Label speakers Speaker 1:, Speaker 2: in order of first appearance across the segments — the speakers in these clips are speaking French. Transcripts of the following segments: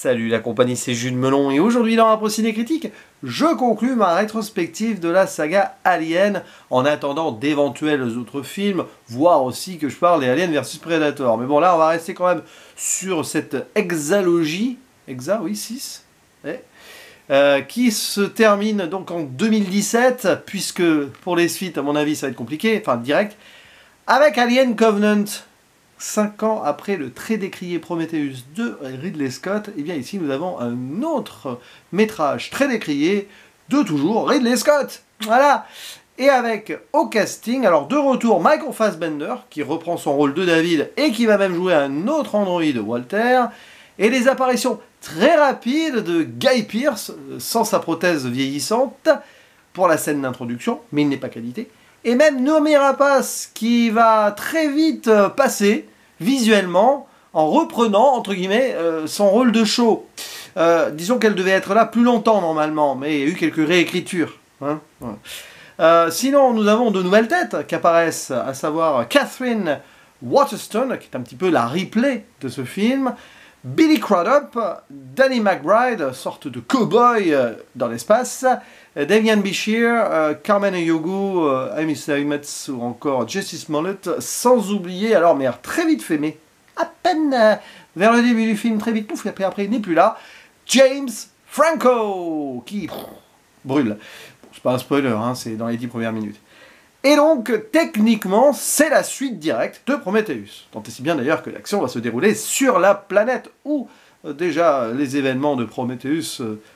Speaker 1: Salut la compagnie, c'est Jules Melon et aujourd'hui dans Impro Ciné Critique, je conclus ma rétrospective de la saga Alien en attendant d'éventuels autres films, voire aussi que je parle des Alien vs Predator. Mais bon là on va rester quand même sur cette hexalogie, oui 6, qui se termine donc en 2017, puisque pour les suites à mon avis ça va être compliqué, enfin direct, avec Alien Covenant. 5 ans après le très décrié Prometheus de Ridley Scott, et bien ici nous avons un autre métrage très décrié de toujours Ridley Scott. Voilà. Et avec au casting, alors de retour Michael Fassbender, qui reprend son rôle de David et qui va même jouer un autre androïde, Walter, et les apparitions très rapides de Guy Pearce, sans sa prothèse vieillissante, pour la scène d'introduction, mais il n'est pas qualité. Et même Noomi Rapace qui va très vite passer visuellement en reprenant entre guillemets son rôle de show. Disons qu'elle devait être là plus longtemps normalement, mais il y a eu quelques réécritures. Hein, voilà. Sinon nous avons de nouvelles têtes qui apparaissent, à savoir Catherine Waterston, qui est un petit peu la Ripley de ce film, Billy Crudup, Danny McBride, sorte de cow-boy dans l'espace, Davian Bashir, Carmen Eyogo, Amy Seimetz ou encore Jesse Smollett, sans oublier, alors mais très vite fait, mais à peine vers le début du film, très vite, pouf, et après il n'est plus là, James Franco, qui brûle. Bon, c'est pas un spoiler, hein, c'est dans les 10 premières minutes. Et donc, techniquement, c'est la suite directe de Prometheus. Tant et si bien d'ailleurs que l'action va se dérouler sur la planète où déjà les événements de Prometheus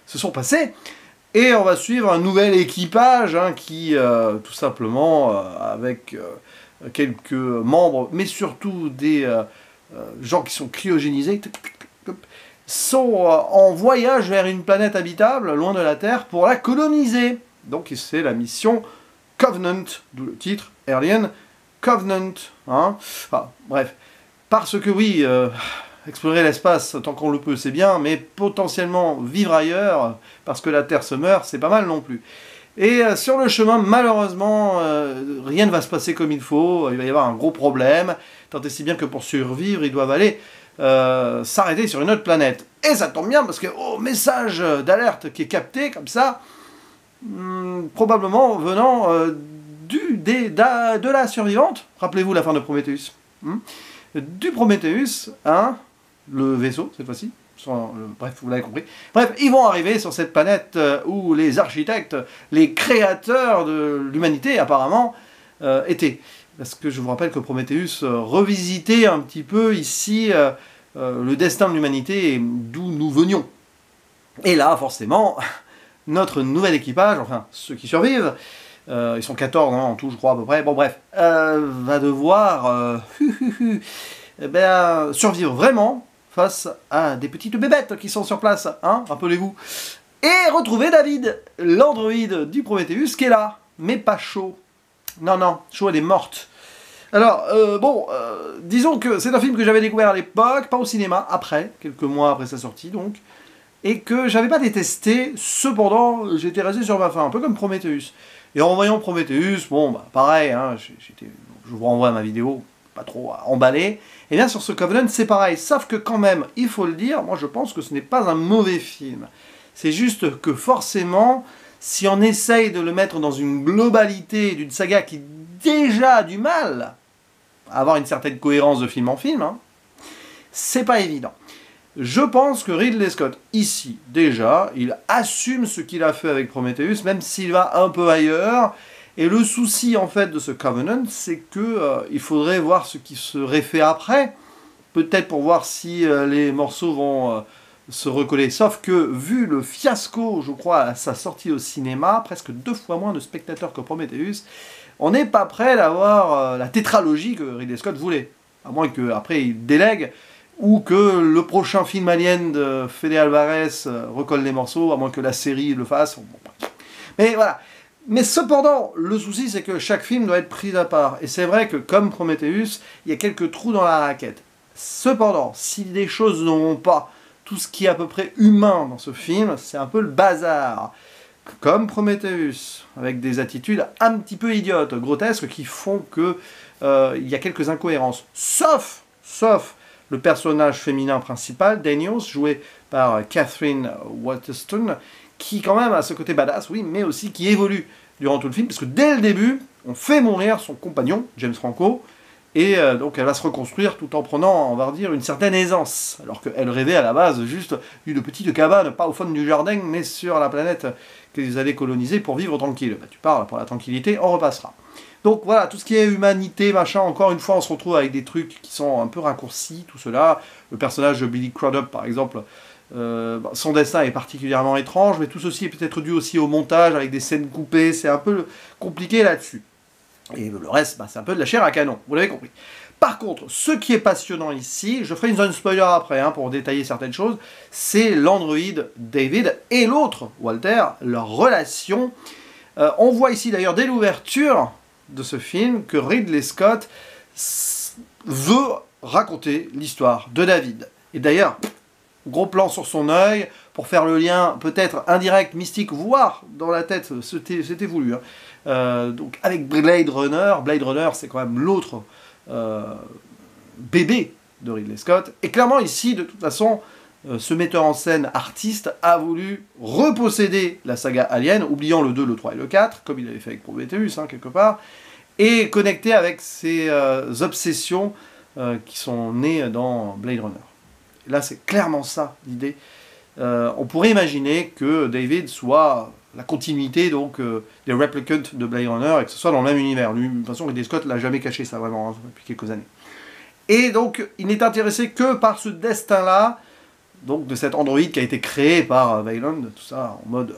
Speaker 1: se sont passés. Et on va suivre un nouvel équipage hein, qui, tout simplement, avec quelques membres, mais surtout des gens qui sont cryogénisés, sont en voyage vers une planète habitable, loin de la Terre, pour la coloniser. Donc c'est la mission Covenant, d'où le titre, Alien Covenant. Hein, enfin, bref, parce que oui, explorer l'espace tant qu'on le peut, c'est bien, mais potentiellement vivre ailleurs, parce que la Terre se meurt, c'est pas mal non plus. Et sur le chemin, malheureusement, rien ne va se passer comme il faut, il va y avoir un gros problème, tant et si bien que pour survivre, ils doivent aller s'arrêter sur une autre planète. Et ça tombe bien, parce que, message d'alerte qui est capté, comme ça, probablement venant de la survivante, rappelez-vous la fin de Prometheus, du Prometheus, hein, le vaisseau cette fois-ci, bref vous l'avez compris, bref ils vont arriver sur cette planète où les architectes, les créateurs de l'humanité apparemment étaient, parce que je vous rappelle que Prometheus revisitait un petit peu ici le destin de l'humanité et d'où nous venions, et là forcément notre nouvel équipage, enfin ceux qui survivent, ils sont 14 hein, en tout je crois à peu près, bon bref, va devoir survivre vraiment face à des petites bébêtes qui sont sur place, hein, rappelez-vous, et retrouver David, l'androïde du Prometheus qui est là, mais pas Shaw. Non, Shaw elle est morte. Alors, disons que c'est un film que j'avais découvert à l'époque, pas au cinéma, après, quelques mois après sa sortie donc, et que j'avais pas détesté, cependant j'étais resté sur ma faim, un peu comme Prometheus. Et en voyant Prometheus, bon bah pareil, hein, je vous renvoie à ma vidéo, pas trop emballé. Et bien sur ce Covenant c'est pareil, sauf que quand même, il faut le dire, moi je pense que ce n'est pas un mauvais film. C'est juste que forcément, si on essaye de le mettre dans une globalité d'une saga qui déjà a du mal à avoir une certaine cohérence de film en film, hein, c'est pas évident. Je pense que Ridley Scott, ici, déjà, il assume ce qu'il a fait avec Prometheus, même s'il va un peu ailleurs. Et le souci, en fait, de ce Covenant, c'est que il faudrait voir ce qui serait fait après. Peut-être pour voir si les morceaux vont se recoller. Sauf que, vu le fiasco, je crois, à sa sortie au cinéma, presque 2 fois moins de spectateurs que Prometheus, on n'est pas prêt d'avoir la tétralogie que Ridley Scott voulait. À moins qu'après, il délègue, ou que le prochain film Alien de Fede Alvarez recolle les morceaux, à moins que la série le fasse. Mais voilà. Mais cependant, le souci, c'est que chaque film doit être pris à part. Et c'est vrai que, comme Prometheus, il y a quelques trous dans la raquette. Cependant, si les choses ne vont pas, tout ce qui est à peu près humain dans ce film, c'est un peu le bazar. Comme Prometheus, avec des attitudes un petit peu idiotes, grotesques, qui font que il y a quelques incohérences. Sauf le personnage féminin principal, Daniels, joué par Catherine Waterston, qui quand même a ce côté badass, oui, mais aussi qui évolue durant tout le film, parce que dès le début, on fait mourir son compagnon, James Franco, et donc elle va se reconstruire tout en prenant, on va dire, une certaine aisance, alors qu'elle rêvait à la base juste d'une petite cabane, pas au fond du jardin, mais sur la planète qu'ils allaient coloniser pour vivre tranquille. Bah, tu parles pour la tranquillité, on repassera. Donc voilà, tout ce qui est humanité, machin, encore une fois, on se retrouve avec des trucs qui sont un peu raccourcis, tout cela. Le personnage de Billy Crudup, par exemple, son destin est particulièrement étrange, mais tout ceci est peut-être dû aussi au montage, avec des scènes coupées, c'est un peu compliqué là-dessus. Et le reste, c'est un peu de la chair à canon, vous l'avez compris. Par contre, ce qui est passionnant ici, je ferai une zone spoiler après, pour détailler certaines choses, c'est l'androïde David et l'autre, Walter, leur relation. On voit ici d'ailleurs dès l'ouverture de ce film que Ridley Scott veut raconter l'histoire de David. Et d'ailleurs, gros plan sur son œil, pour faire le lien peut-être indirect, mystique, voire dans la tête, c'était voulu. Donc avec Blade Runner, c'est quand même l'autre bébé de Ridley Scott. Et clairement ici, de toute façon, ce metteur en scène artiste a voulu reposséder la saga Alien, oubliant le 2, le 3 et le 4, comme il avait fait avec Prometheus, quelque part, et connecter avec ses obsessions qui sont nées dans Blade Runner. Et là, c'est clairement ça, l'idée. On pourrait imaginer que David soit la continuité donc des Replicants de Blade Runner et que ce soit dans le même univers. Lui, de toute façon, Ridley Scott l'a jamais caché, ça, vraiment, depuis quelques années. Et donc, il n'est intéressé que par ce destin-là, donc de cet androïde qui a été créé par Weyland, tout ça en mode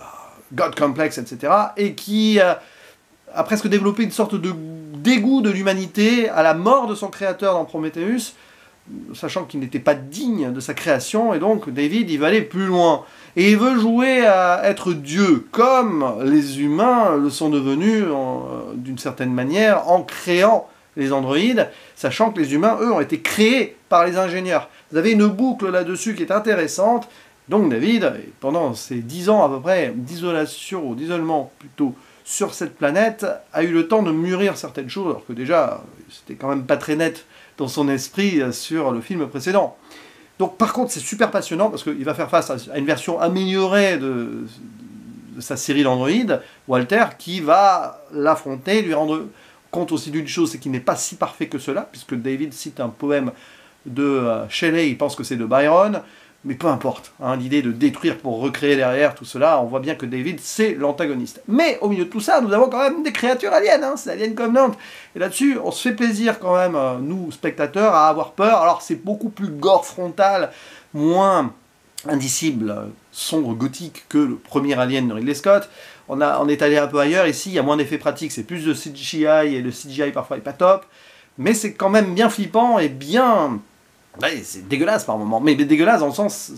Speaker 1: God Complex, etc., et qui a presque développé une sorte de dégoût de l'humanité à la mort de son créateur dans Prometheus, sachant qu'il n'était pas digne de sa création, et donc David, il va aller plus loin. Et il veut jouer à être Dieu, comme les humains le sont devenus d'une certaine manière en créant les androïdes, sachant que les humains, eux, ont été créés par les ingénieurs. Vous avez une boucle là-dessus qui est intéressante. Donc David, pendant ces 10 ans à peu près d'isolation, ou d'isolement plutôt, sur cette planète, a eu le temps de mûrir certaines choses, alors que déjà, c'était quand même pas très net dans son esprit sur le film précédent. Donc par contre, c'est super passionnant, parce qu'il va faire face à une version améliorée de sa série d'androïdes, Walter, qui va l'affronter, lui rendre compte aussi d'une chose, c'est qu'il n'est pas si parfait que cela, puisque David cite un poème de Shelley, il pense que c'est de Byron, mais peu importe, l'idée de détruire pour recréer derrière tout cela, on voit bien que David, c'est l'antagoniste. Mais au milieu de tout ça, nous avons quand même des créatures aliens, c'est Alien Covenant, et là-dessus, on se fait plaisir quand même, nous, spectateurs, à avoir peur. Alors c'est beaucoup plus gore frontal, moins indicible, sombre, gothique que le premier Alien de Ridley Scott. On est allé un peu ailleurs, ici il y a moins d'effets pratiques, c'est plus de CGI, et le CGI parfois est pas top, mais c'est quand même bien flippant et bien... Ouais, c'est dégueulasse par moment, mais dégueulasse dans le sens,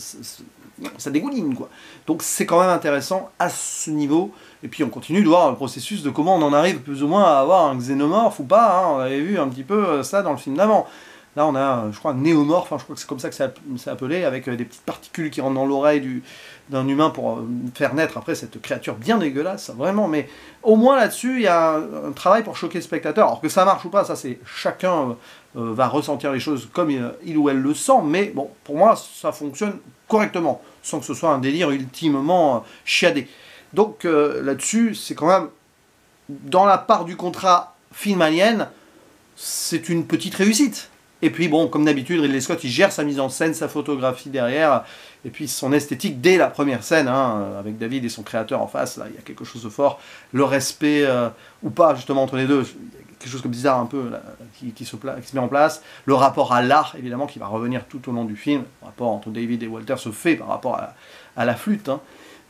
Speaker 1: ça dégouline quoi. Donc c'est quand même intéressant à ce niveau, et puis on continue de voir le processus de comment on en arrive plus ou moins à avoir un xénomorphe ou pas, on avait vu un petit peu ça dans le film d'avant. Là on a, je crois, un néomorphe, je crois que c'est comme ça que c'est appelé, avec des petites particules qui rentrent dans l'oreille d'un humain pour faire naître après cette créature bien dégueulasse, vraiment, mais au moins là-dessus, il y a un travail pour choquer le spectateur. Alors que ça marche ou pas, ça c'est chacun va ressentir les choses comme il ou elle le sent, mais bon, pour moi, ça fonctionne correctement, sans que ce soit un délire ultimement chiadé. Donc là-dessus, c'est quand même, dans la part du contrat film Alien, c'est une petite réussite. Et puis bon, comme d'habitude, Ridley Scott, il gère sa mise en scène, sa photographie derrière, et puis son esthétique dès la première scène, avec David et son créateur en face, là, il y a quelque chose de fort. Le respect, ou pas, justement, entre les deux, il y a quelque chose comme bizarre un peu, là, qui se met en place. Le rapport à l'art, évidemment, qui va revenir tout au long du film. Le rapport entre David et Walter se fait par rapport à la flûte.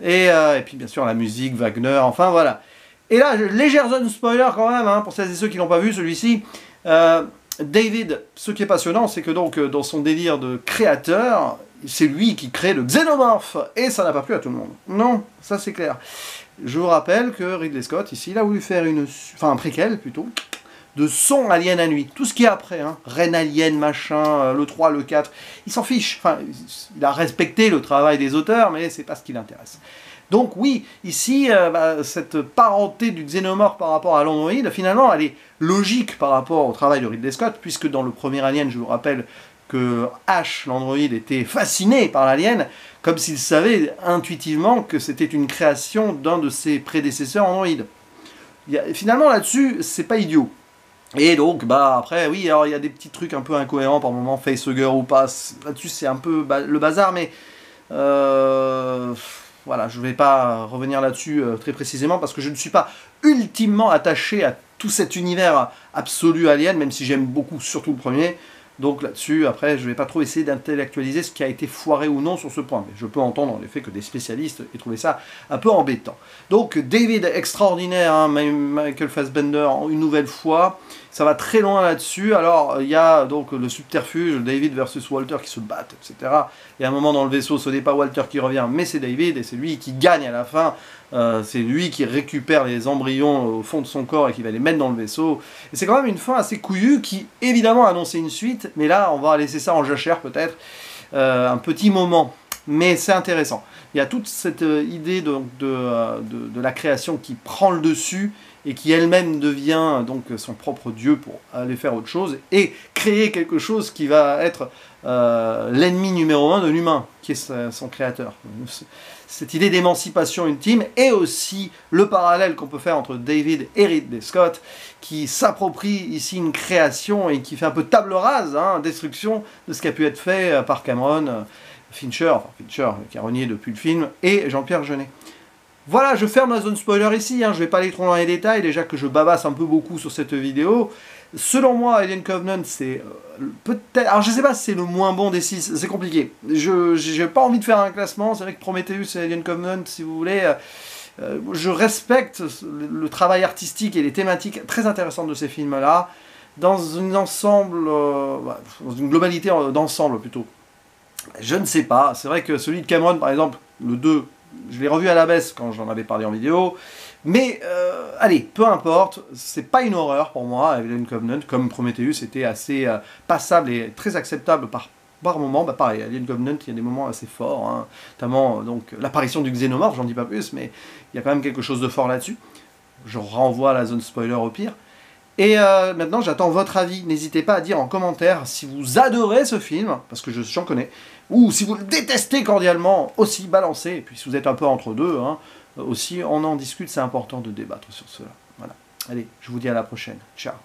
Speaker 1: Et puis, bien sûr, la musique, Wagner, enfin, voilà. Et là, légère zone spoiler quand même, pour celles et ceux qui n'ont pas vu celui-ci. David, ce qui est passionnant, c'est que donc dans son délire de créateur, c'est lui qui crée le xénomorphe, et ça n'a pas plu à tout le monde. Non, ça c'est clair. Je vous rappelle que Ridley Scott, ici, il a voulu faire un préquel plutôt, de son Alien à nuit. Tout ce qui est après, Reine Alien, machin, le 3, le 4, il s'en fiche. Enfin, il a respecté le travail des auteurs, mais c'est pas ce qui l'intéresse. Donc oui, ici, cette parenté du xénomorphe par rapport à l'androïde, finalement, elle est logique par rapport au travail de Ridley Scott, puisque dans le premier Alien, je vous rappelle que Ash, l'android, était fasciné par l'alien, comme s'il savait intuitivement que c'était une création d'un de ses prédécesseurs Android. Finalement, là-dessus, c'est pas idiot. Et donc, bah après, oui, alors il y a des petits trucs un peu incohérents par moment, facehugger ou pas, là-dessus c'est un peu le bazar, mais voilà, je vais pas revenir là-dessus très précisément, parce que je ne suis pas ultimement attaché à tout cet univers absolu Alien, même si j'aime beaucoup surtout le premier. Donc là-dessus, après, je ne vais pas trop essayer d'intellectualiser ce qui a été foiré ou non sur ce point. Mais je peux entendre en effet que des spécialistes aient trouvé ça un peu embêtant. Donc David, extraordinaire, hein, Michael Fassbender, une nouvelle fois. Ça va très loin là-dessus. Alors, il y a donc le subterfuge, David versus Walter qui se battent, etc. Et à un moment dans le vaisseau, ce n'est pas Walter qui revient, mais c'est David, et c'est lui qui gagne à la fin. C'est lui qui récupère les embryons au fond de son corps et qui va les mettre dans le vaisseau. Et c'est quand même une fin assez couillue qui, évidemment, annonçait une suite. Mais là, on va laisser ça en jachère, peut-être. Un petit moment. Mais c'est intéressant. Il y a toute cette idée donc, de la création qui prend le dessus et qui elle-même devient donc son propre dieu pour aller faire autre chose et créer quelque chose qui va être l'ennemi numéro 1 de l'humain, qui est son créateur. Cette idée d'émancipation ultime et aussi le parallèle qu'on peut faire entre David et Ridley Scott, qui s'approprie ici une création et qui fait un peu table rase, hein, destruction de ce qui a pu être fait par Cameron, Fincher qui a renié depuis le film, et Jean-Pierre Jeunet. Voilà, je ferme la zone spoiler ici, hein, je ne vais pas aller trop dans les détails, déjà que je babasse un peu beaucoup sur cette vidéo. Selon moi, Alien Covenant, c'est peut-être... Alors, je ne sais pas si c'est le moins bon des 6, c'est compliqué. Je n'ai pas envie de faire un classement, c'est vrai que Prometheus et Alien Covenant, si vous voulez... je respecte le travail artistique et les thématiques très intéressantes de ces films-là, dans un ensemble... dans une globalité d'ensemble, plutôt. Je ne sais pas, c'est vrai que celui de Cameron, par exemple, le 2... Je l'ai revu à la baisse quand j'en avais parlé en vidéo. Mais, allez, peu importe. C'est pas une horreur pour moi, Alien Covenant. Comme Prometheus, c'était assez passable et très acceptable par moments. Bah, pareil, Alien Covenant, il y a des moments assez forts. Hein, notamment, donc, l'apparition du xénomorphe, j'en dis pas plus, mais il y a quand même quelque chose de fort là-dessus. Je renvoie à la zone spoiler au pire. Et maintenant, j'attends votre avis. N'hésitez pas à dire en commentaire si vous adorez ce film, parce que j'en connais, ou si vous le détestez cordialement, aussi balancez. Et puis si vous êtes un peu entre deux, hein, aussi on en discute, c'est important de débattre sur cela. Voilà. Allez, je vous dis à la prochaine. Ciao.